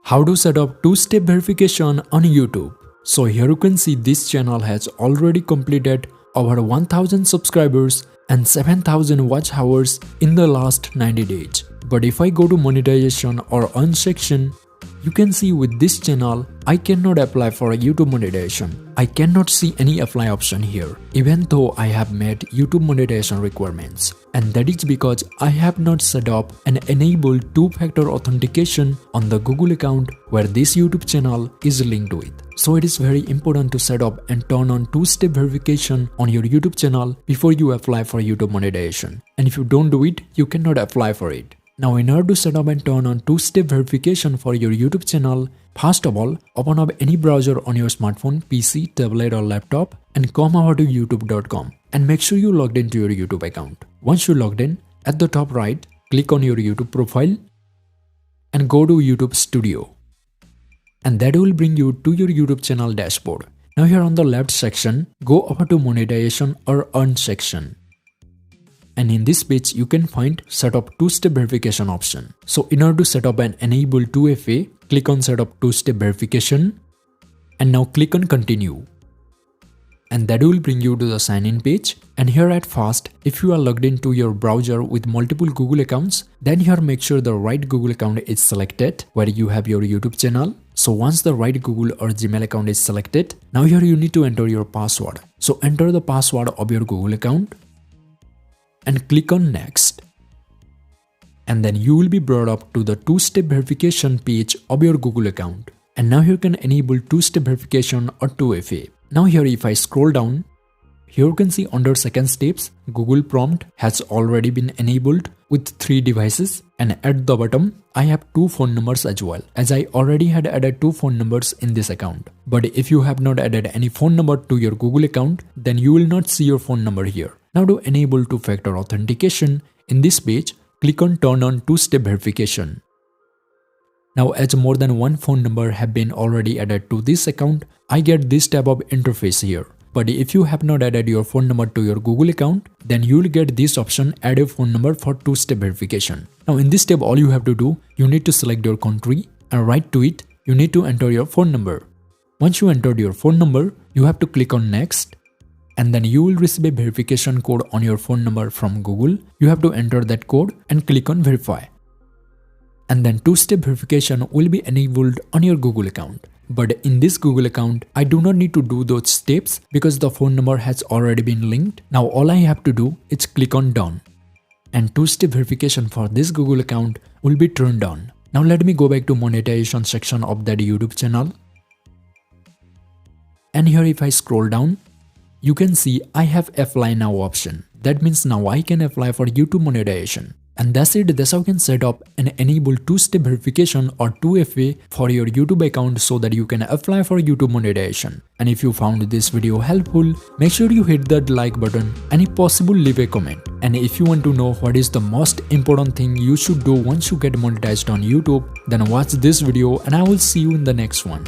How to set up two-step verification on YouTube. So here you can see this channel has already completed over 1000 subscribers and 7000 watch hours in the last 90 days. But if I go to monetization or earn section, you can see with this channel, I cannot apply for a YouTube monetization. I cannot see any apply option here, even though I have met YouTube monetization requirements. And that is because I have not set up and enabled two-factor authentication on the Google account where this YouTube channel is linked with. So it is very important to set up and turn on two-step verification on your YouTube channel before you apply for YouTube monetization. And if you don't do it, you cannot apply for it. Now in order to set up and turn on two-step verification for your YouTube channel, first of all, open up any browser on your smartphone, PC, tablet or laptop and come over to youtube.com and make sure you logged into your YouTube account. Once you logged in, at the top right, click on your YouTube profile and go to YouTube Studio. And that will bring you to your YouTube channel dashboard. Now here on the left section, go over to monetization or earn section. And in this page, you can find set up two-step verification option. So in order to set up and enable 2FA, click on set up two-step verification and now click on continue. And that will bring you to the sign in page. And here at first, if you are logged into your browser with multiple Google accounts, then here make sure the right Google account is selected where you have your YouTube channel. So once the right Google or Gmail account is selected, now here you need to enter your password. So enter the password of your Google account and click on next. And then you will be brought up to the two-step verification page of your Google account. And now you can enable two-step verification or 2FA. Now here if I scroll down, here you can see under second steps, Google prompt has already been enabled with 3 devices, and at the bottom, I have 2 phone numbers as well, as I already had added 2 phone numbers in this account. But if you have not added any phone number to your Google account, then you will not see your phone number here. Now to enable two-factor authentication, in this page, click on turn on two-step verification. Now as more than 1 phone number have been already added to this account, I get this type of interface here. But if you have not added your phone number to your Google account, then you will get this option add a phone number for two-step verification. Now in this step, all you have to do, you need to select your country and right to it, you need to enter your phone number. Once you entered your phone number, you have to click on next. And then you will receive a verification code on your phone number from Google. You have to enter that code and click on verify. And then two-step verification will be enabled on your Google account. But in this Google account, I do not need to do those steps because the phone number has already been linked. Now all I have to do is click on done. And two-step verification for this Google account will be turned on. Now let me go back to monetization section of that YouTube channel. And here if I scroll down, you can see I have apply now option. That means now I can apply for YouTube monetization. And that's it. That's how you can set up and enable two-step verification or 2FA for your YouTube account so that you can apply for YouTube monetization. And if you found this video helpful, make sure you hit that like button and if possible leave a comment. And if you want to know what is the most important thing you should do once you get monetized on YouTube, then watch this video and I will see you in the next one.